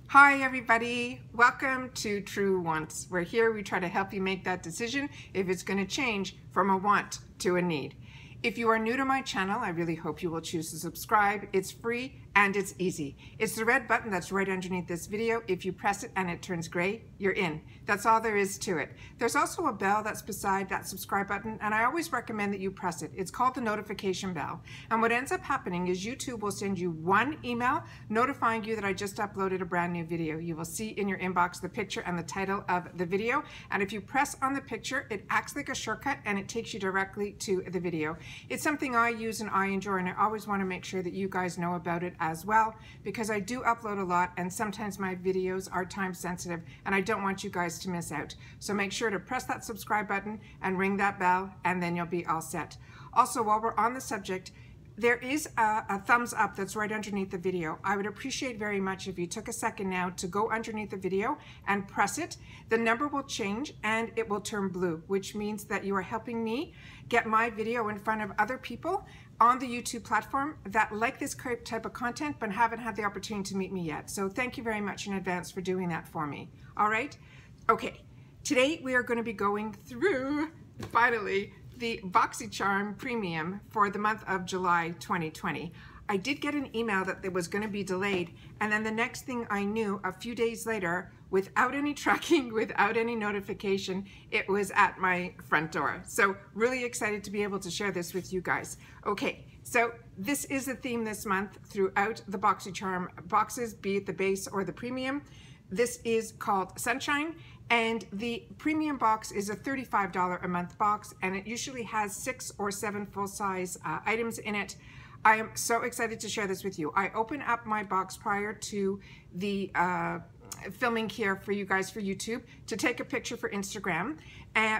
Hi everybody, welcome to True Wants. We're here, we try to help you make that decision if it's going to change from a want to a need. If you are new to my channel, I really hope you will choose to subscribe. It's free and it's easy. It's the red button that's right underneath this video. If you press it and it turns gray, you're in. That's all there is to it. There's also a bell that's beside that subscribe button, and I always recommend that you press it. It's called the notification bell. And what ends up happening is YouTube will send you one email notifying you that I just uploaded a brand new video. You will see in your inbox the picture and the title of the video. And if you press on the picture, it acts like a shortcut and it takes you directly to the video. It's something I use and I enjoy, and I always want to make sure that you guys know about it as well, because I do upload a lot and sometimes my videos are time sensitive and I don't want you guys to miss out. So make sure to press that subscribe button and ring that bell, and then you'll be all set. Also, while we're on the subject, there is a thumbs up that's right underneath the video. I would appreciate very much if you took a second now to go underneath the video and press it. The number will change and it will turn blue, which means that you are helping me get my video in front of other people on the YouTube platform that like this type of content but haven't had the opportunity to meet me yet. So thank you very much in advance for doing that for me. All right? Okay, today we are going to be going through, finally, the Boxycharm Premium for the month of July 2020. I did get an email that it was going to be delayed, and then the next thing I knew, a few days later, without any tracking, without any notification, it was at my front door. So really excited to be able to share this with you guys. Okay, so this is the theme this month throughout the Boxycharm boxes, be it the base or the premium. This is called Sunshine, and the premium box is a $35 a month box, and it usually has 6 or 7 full-size items in it. I am so excited to share this with you. I open up my box prior to the filming here for you guys for YouTube to take a picture for Instagram,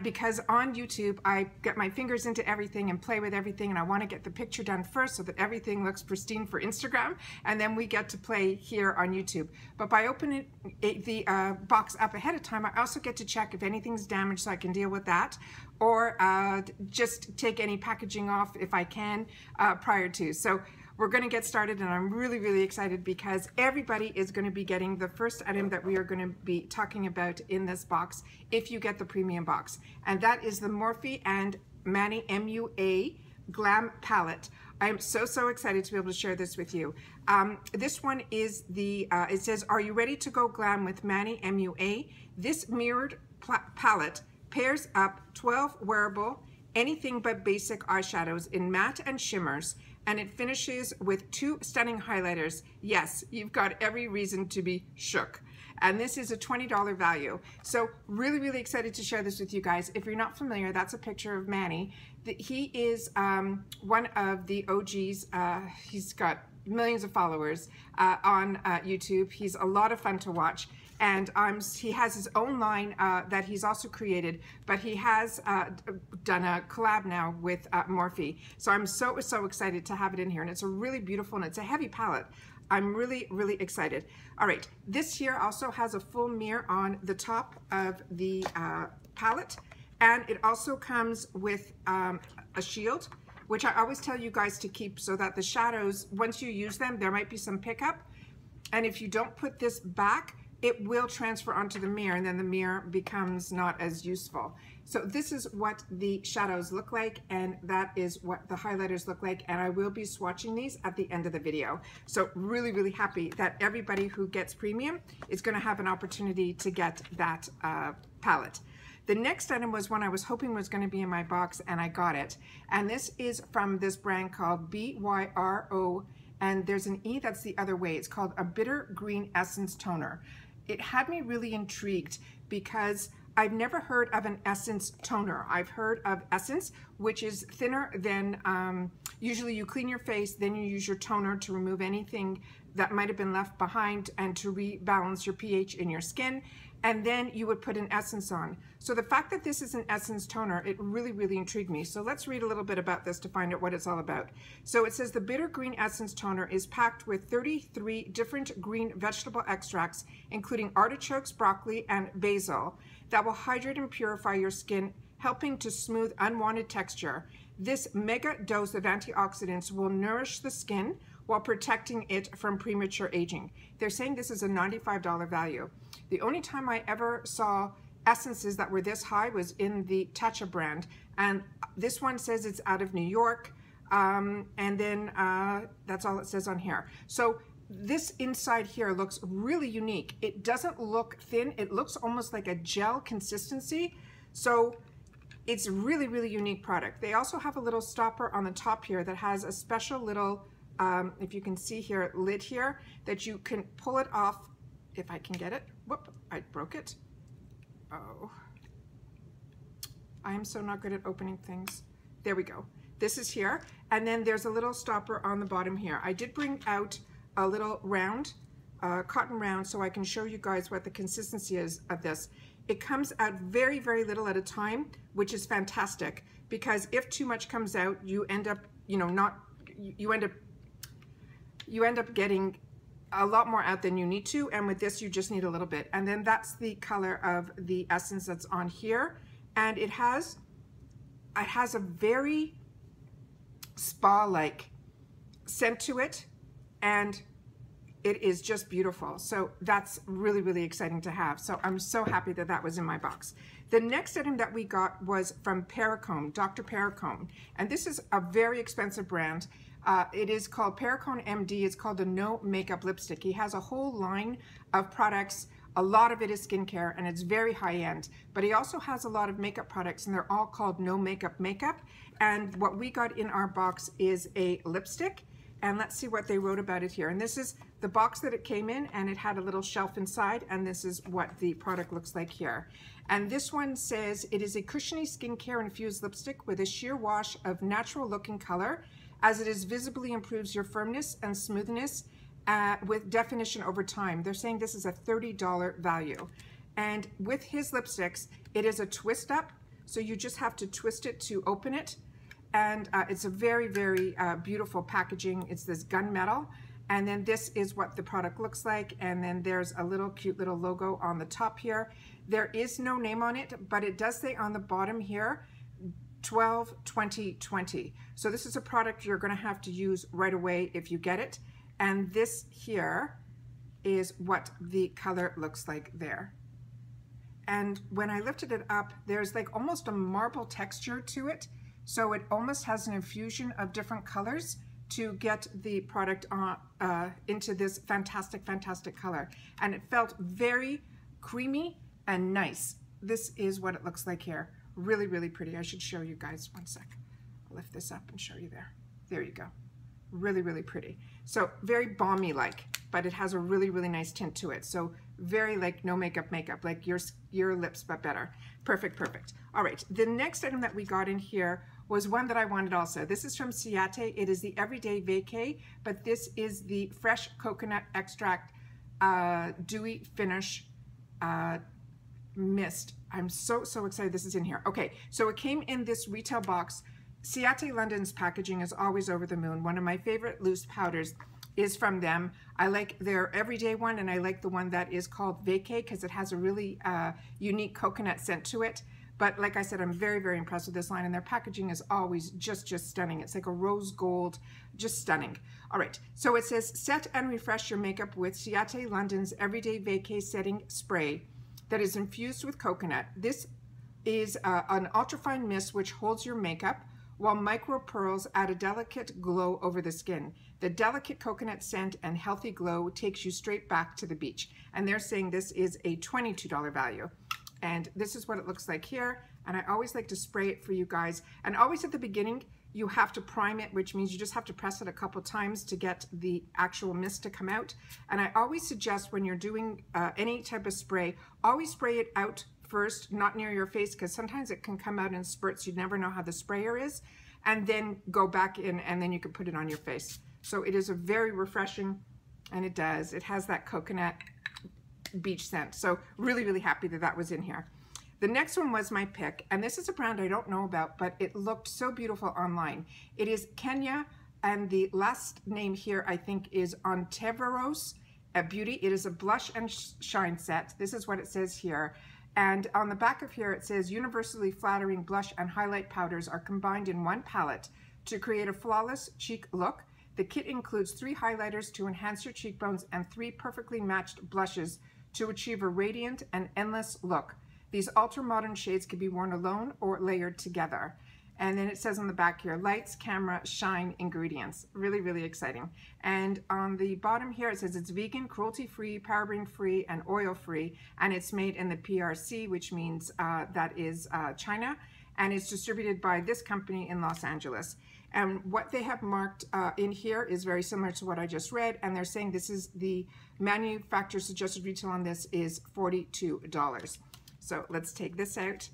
because on YouTube I get my fingers into everything and play with everything, and I want to get the picture done first so that everything looks pristine for Instagram, and then we get to play here on YouTube. But by opening the box up ahead of time, I also get to check if anything's damaged so I can deal with that, or just take any packaging off if I can prior to. So we're going to get started, and I'm really excited because everybody is going to be getting the first item that we are going to be talking about in this box if you get the premium box, and that is the Morphe and Mannu MUA Glam palette. I am so excited to be able to share this with you. This one is the, it says, "Are you ready to go glam with Mannu MUA?" This mirrored palette pairs up 12 wearable, anything but basic eyeshadows in matte and shimmers, and it finishes with 2 stunning highlighters. Yes, you've got every reason to be shook. And this is a $20 value. So really excited to share this with you guys. If you're not familiar, that's a picture of Manny. He is one of the OGs. He's got millions of followers on YouTube. He's a lot of fun to watch. And he has his own line that he's also created, but he has done a collab now with Morphe. So I'm so excited to have it in here, and it's a really beautiful, and it's a heavy palette. I'm really excited. All right, this here also has a full mirror on the top of the palette, and it also comes with a shield, which I always tell you guys to keep so that the shadows, once you use them, there might be some pickup, and if you don't put this back, it will transfer onto the mirror, and then the mirror becomes not as useful. So this is what the shadows look like, and that is what the highlighters look like, and I will be swatching these at the end of the video. So really happy that everybody who gets premium is going to have an opportunity to get that palette. The next item was one I was hoping was going to be in my box, and I got it. And this is from this brand called Byroe, and there's an E that's the other way. It's called a Bitter Green Essence Toner. It had me really intrigued because I've never heard of an essence toner. I've heard of essence, which is thinner than, usually you clean your face, then you use your toner to remove anything that might have been left behind and to rebalance your pH in your skin, and then you would put an essence on. So the fact that this is an essence toner, it really intrigued me. So let's read a little bit about this to find out what it's all about. So it says the Bitter Green Essence Toner is packed with 33 different green vegetable extracts, including artichokes, broccoli, and basil, that will hydrate and purify your skin, helping to smooth unwanted texture. This mega dose of antioxidants will nourish the skin while protecting it from premature aging. They're saying this is a $95 value. The only time I ever saw essences that were this high was in the Tatcha brand, and this one says it's out of New York, and then that's all it says on here. So this inside here looks really unique. It doesn't look thin. It looks almost like a gel consistency. So it's really, really unique product. They also have a little stopper on the top here that has a special little, if you can see here, lid here that you can pull it off. If I can get it. Whoop, I broke it. Oh, I am so not good at opening things. There we go. This is here. And then there's a little stopper on the bottom here. I did bring out a little round, cotton round, so I can show you guys what the consistency is of this. It comes out very, very little at a time, which is fantastic, because if too much comes out, you end up, you know, you end up getting a lot more out than you need to, and with this you just need a little bit. And then that's the color of the essence that's on here, and it has a very spa-like scent to it, and it is just beautiful. So that's really, really exciting to have. So I'm so happy that that was in my box. The next item that we got was from Perricone, Dr. Perricone, and this is a very expensive brand. It is called Perricone MD. It's called a no makeup lipstick. He has a whole line of products. A lot of it is skincare, and it's very high end, but he also has a lot of makeup products, and they're all called no makeup makeup. And what we got in our box is a lipstick, and let's see what they wrote about it here. And this is the box that it came in, and it had a little shelf inside, and this is what the product looks like here. And this one says it is a cushiony skincare infused lipstick with a sheer wash of natural looking color, as it is visibly improves your firmness and smoothness with definition over time. They're saying this is a $30 value. And with his lipsticks, it is a twist up, so you just have to twist it to open it. And it's a very, very beautiful packaging. It's this gunmetal. And then this is what the product looks like. And then there's a little cute little logo on the top here. There is no name on it, but it does say on the bottom here, 12-20-20. So this is a product you're going to have to use right away if you get it. And this here is what the color looks like there. And when I lifted it up, there's like almost a marble texture to it. So it almost has an infusion of different colors to get the product into this fantastic, fantastic color. And it felt very creamy and nice. This is what it looks like here. Really, really pretty. I should show you guys. One sec. I'll lift this up and show you there. There you go. Really, really pretty. So very balmy like, but it has a really, really nice tint to it. So very like no makeup makeup, like your lips, but better. Perfect, perfect. All right. The next item that we got in here was one that I wanted also. This is from Ciate. It is the Everday Vacay, but this is the fresh coconut extract dewy finish mist. I'm so excited this is in here. Okay, so it came in this retail box. Ciate London's packaging is always over the moon. One of my favorite loose powders is from them. I like their everyday one, and I like the one that is called Vacay because it has a really unique coconut scent to it. But like I said, I'm very, very impressed with this line, and their packaging is always just stunning. It's like a rose gold, just stunning. All right, so it says, set and refresh your makeup with Ciate London's Everyday Vacay Setting Spray that is infused with coconut. This is an ultrafine mist which holds your makeup, while micro pearls add a delicate glow over the skin. The delicate coconut scent and healthy glow takes you straight back to the beach. And they're saying this is a $22 value. And this is what it looks like here. And I always like to spray it for you guys. And always at the beginning, you have to prime it, which means you just have to press it a couple times to get the actual mist to come out. And I always suggest when you're doing any type of spray, always spray it out first, not near your face, because sometimes it can come out in spurts. You never know how the sprayer is. And then go back in, and then you can put it on your face. So it is a very refreshing, and it does. It has that coconut beach scent. So really, really happy that that was in here. The next one was my pick, and this is a brand I don't know about, but it looked so beautiful online. It is Kenia, and the last name here I think is Ontiveros Beauty. It is a blush and shine set. This is what it says here. And on the back of here it says, universally flattering blush and highlight powders are combined in one palette to create a flawless cheek look. The kit includes 3 highlighters to enhance your cheekbones and 3 perfectly matched blushes to achieve a radiant and endless look. These ultra-modern shades can be worn alone or layered together. And then it says on the back here, lights, camera, shine, ingredients. Really, really exciting. And on the bottom here, it says it's vegan, cruelty-free, paraben-free, and oil-free. And it's made in the PRC, which means that is China. And it's distributed by this company in Los Angeles. And what they have marked in here is very similar to what I just read. And they're saying this is the manufacturer suggested retail on this is $42. So let's take this out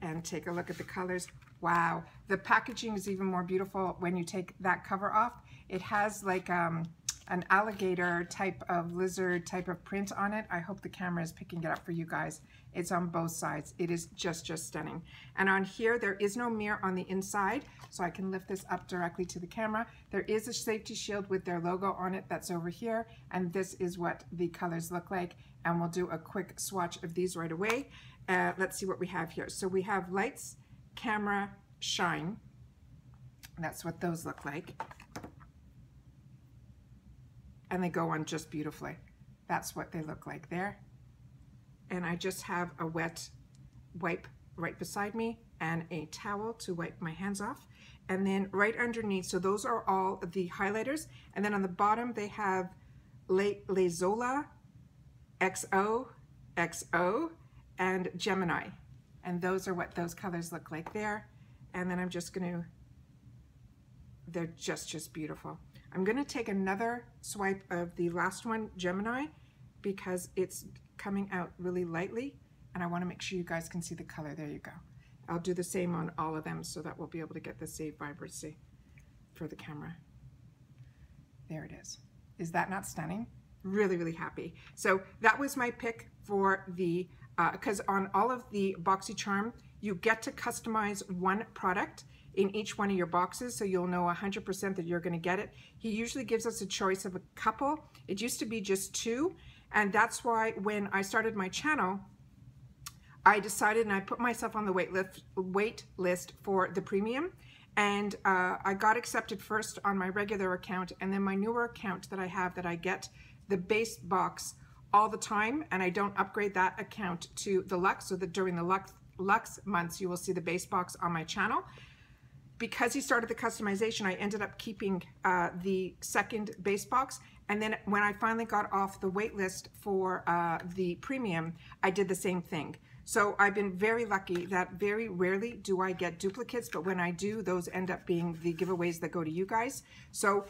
and take a look at the colors. Wow, the packaging is even more beautiful when you take that cover off. It has like an alligator type of lizard type of print on it. I hope the camera is picking it up for you guys. It's on both sides. It is just stunning. And on here, there is no mirror on the inside, so I can lift this up directly to the camera. There is a safety shield with their logo on it that's over here, and this is what the colors look like. And we'll do a quick swatch of these right away. Let's see what we have here. So we have lights, camera, shine. That's what those look like. And they go on just beautifully. That's what they look like there. And I just have a wet wipe right beside me and a towel to wipe my hands off. And then right underneath, so those are all the highlighters. And then on the bottom, they have Lezola, XO, XO, and Gemini. And those are what those colors look like there. And then I'm just gonna, they're just beautiful. I'm gonna take another swipe of the last one, Gemini, because it's coming out really lightly, and I wanna make sure you guys can see the color. There you go. I'll do the same on all of them so that we'll be able to get the same vibrancy for the camera. There it is. Is that not stunning? Really, really happy. So that was my pick for the, because on all of the Boxycharm, you get to customize one product in each one of your boxes, so you'll know 100% that you're gonna get it. He usually gives us a choice of a couple. It used to be just 2, and that's why when I started my channel, I decided and I put myself on the wait list for the premium, and I got accepted first on my regular account, and then my newer account that I have that I get the base box all the time, and I don't upgrade that account to the Luxe, so that during the Luxe months you will see the base box on my channel. Because he started the customization, I ended up keeping the second base box, and then when I finally got off the wait list for the premium, I did the same thing. So I've been very lucky that very rarely do I get duplicates, but when I do, those end up being the giveaways that go to you guys. So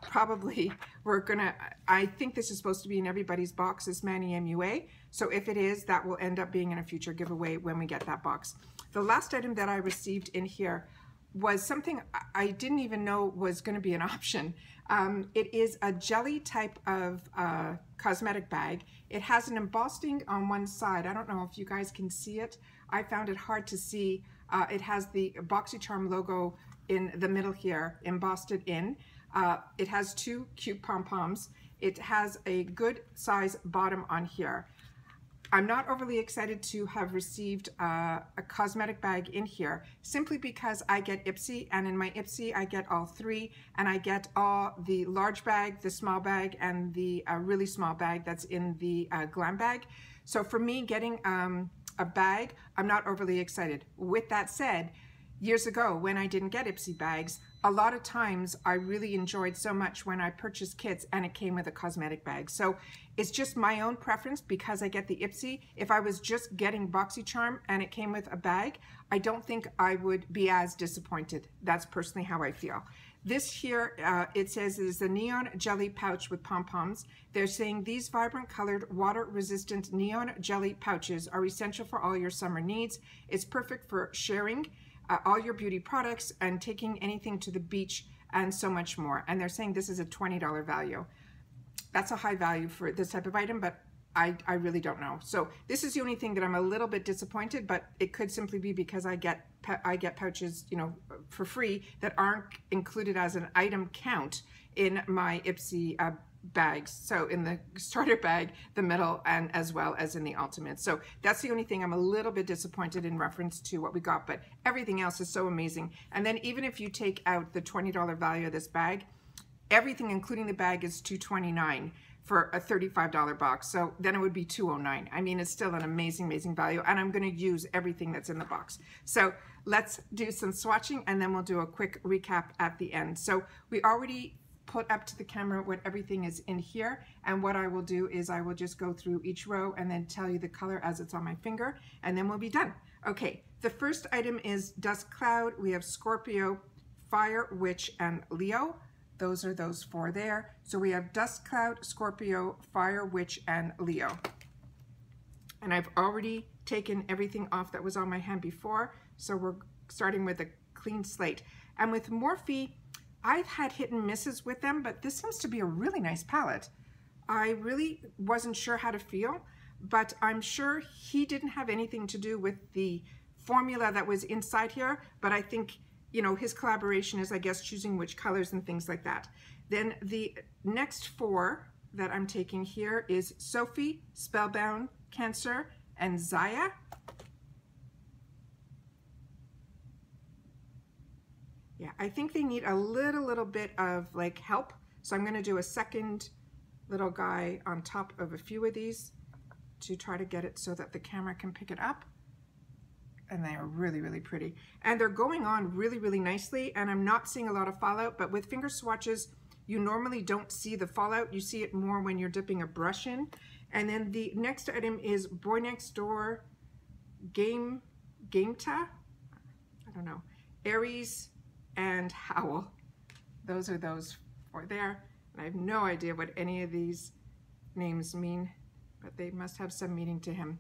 probably we're gonna, I think this is supposed to be in everybody's box, this Mannu MUA. So if it is, that will end up being in a future giveaway when we get that box. The last item that I received in here was something I didn't even know was going to be an option. It is a jelly type of cosmetic bag. It has an embossing on one side. I don't know if you guys can see it. I found it hard to see. It has the Boxycharm logo in the middle here, embossed it in. It has 2 cute pom-poms. It has a good size bottom on here. I'm not overly excited to have received a cosmetic bag in here, simply because I get Ipsy, and in my Ipsy I get all 3, and I get all the large bag, the small bag, and the really small bag that's in the Glam bag. So for me, getting a bag, I'm not overly excited. With that said, years ago when I didn't get Ipsy bags, a lot of times I really enjoyed so much when I purchased kits and it came with a cosmetic bag. So it's just my own preference because I get the Ipsy. If I was just getting Boxycharm and it came with a bag, I don't think I would be as disappointed. That's personally how I feel. This here, it says it is the Neon Jelly Pouch with pom-poms. They're saying these vibrant colored water-resistant neon jelly pouches are essential for all your summer needs. It's perfect for sharing all your beauty products and taking anything to the beach and so much more. And they're saying this is a $20 value. That's a high value for this type of item, but I really don't know. So this is the only thing that I'm a little bit disappointed, but it could simply be because I get pouches, you know, for free that aren't included as an item count in my Ipsy bags. So in the starter bag, the middle, and as well as in the ultimate. So that's the only thing I'm a little bit disappointed in reference to what we got, but everything else is so amazing. And then even if you take out the $20 value of this bag, everything, including the bag, is $229 for a $35 box. So then it would be $209. I mean, it's still an amazing, amazing value, and I'm going to use everything that's in the box. So let's do some swatching, and then we'll do a quick recap at the end. So we already put up to the camera what everything is in here, and what I will do is I will just go through each row and then tell you the color as it's on my finger, and then we'll be done. Okay, the first item is Dust Cloud. We have Scorpio, Fire, Witch, and Leo. Those are those four there. So we have Dust Cloud, Scorpio, Fire, Witch, and Leo. And I've already taken everything off that was on my hand before, so we're starting with a clean slate. And with Morphe, I've had hit and misses with them, but this seems to be a really nice palette. I really wasn't sure how to feel, but I'm sure he didn't have anything to do with the formula that was inside here, but I think, you know, his collaboration is, I guess, choosing which colors and things like that. Then the next four that I'm taking here is Sophie, Spellbound, Cancer, and Zaya. Yeah, I think they need a little bit of like help. So I'm going to do a second little guy on top of a few of these to try to get it so that the camera can pick it up. And they are really, really pretty. And they're going on really, really nicely. And I'm not seeing a lot of fallout, but with finger swatches, you normally don't see the fallout. You see it more when you're dipping a brush in. And then the next item is Boy Next Door, Gameta, I don't know, Aries, and Howl. Those are those four there. And I have no idea what any of these names mean, but they must have some meaning to him.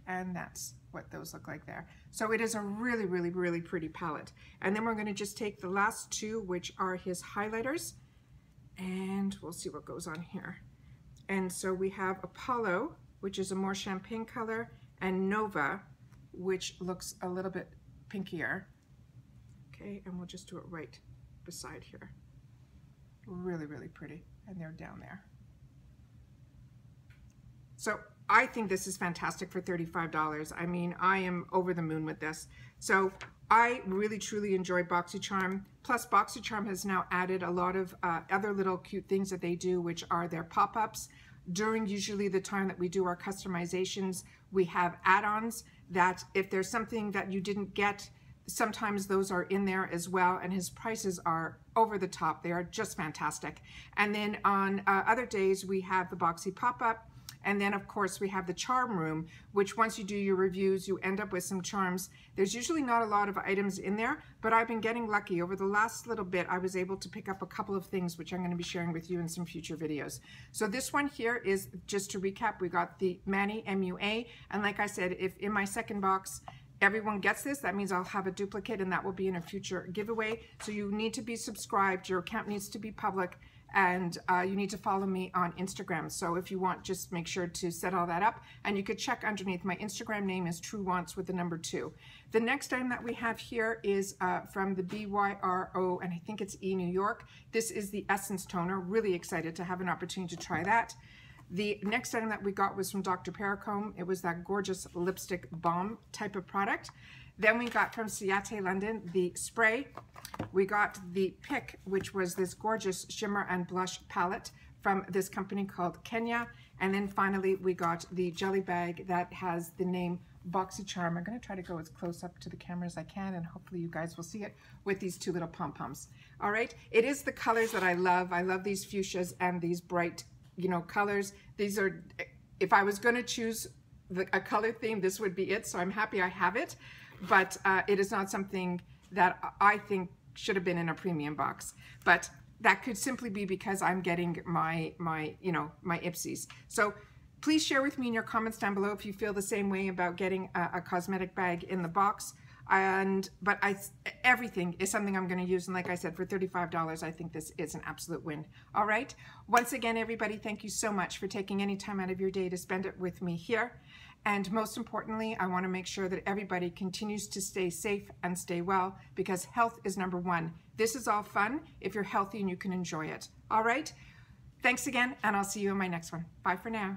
And that's what those look like there. So it is a really, really, really pretty palette. And then we're going to just take the last two, which are his highlighters, and we'll see what goes on here. And so we have Apollo, which is a more champagne color, and Nova, which looks a little bit pinkier. Okay, and we'll just do it right beside here. Really, really pretty. And they're down there. So I think this is fantastic for $35. I mean, I am over the moon with this. So I really, truly enjoy Boxycharm. Plus, Boxycharm has now added a lot of other little cute things that they do, which are their pop-ups. During usually the time that we do our customizations, we have add-ons that if there's something that you didn't get, sometimes those are in there as well, and his prices are over the top. They are just fantastic. And then on other days, we have the Boxy pop-up. And then, of course, we have the charm room, which once you do your reviews, you end up with some charms. There's usually not a lot of items in there, but I've been getting lucky. Over the last little bit, I was able to pick up a couple of things, which I'm going to be sharing with you in some future videos. So this one here is, just to recap, we got the Manny MUA. And like I said, if in my second box, everyone gets this, that means I'll have a duplicate, and that will be in a future giveaway. So you need to be subscribed. Your account needs to be public. And you need to follow me on Instagram. So if you want, just make sure to set all that up. And you could check underneath. My Instagram name is TrueWants with the number 2. The next item that we have here is from the Byroe, and I think it's New York. This is the Essence Toner. Really excited to have an opportunity to try that. The next item that we got was from Dr. Perricone. It was that gorgeous lipstick balm type of product. Then we got from Ciate, London, the spray. We got the pick, which was this gorgeous shimmer and blush palette from this company called Kenia. And then finally, we got the jelly bag that has the name Boxycharm. I'm going to try to go as close up to the camera as I can, and hopefully you guys will see it with these two little pom-poms. All right, it is the colors that I love. I love these fuchsias and these bright, you know, colors. These are, if I was going to choose a color theme, this would be it. So I'm happy I have it. But it is not something that I think should have been in a premium box. But that could simply be because I'm getting my Ipsies. So please share with me in your comments down below if you feel the same way about getting a cosmetic bag in the box. But everything is something I'm going to use. And like I said, for $35, I think this is an absolute win. All right. Once again, everybody, thank you so much for taking any time out of your day to spend it with me here. And most importantly, I want to make sure that everybody continues to stay safe and stay well, because health is number one. This is all fun if you're healthy and you can enjoy it. All right. Thanks again, and I'll see you in my next one. Bye for now.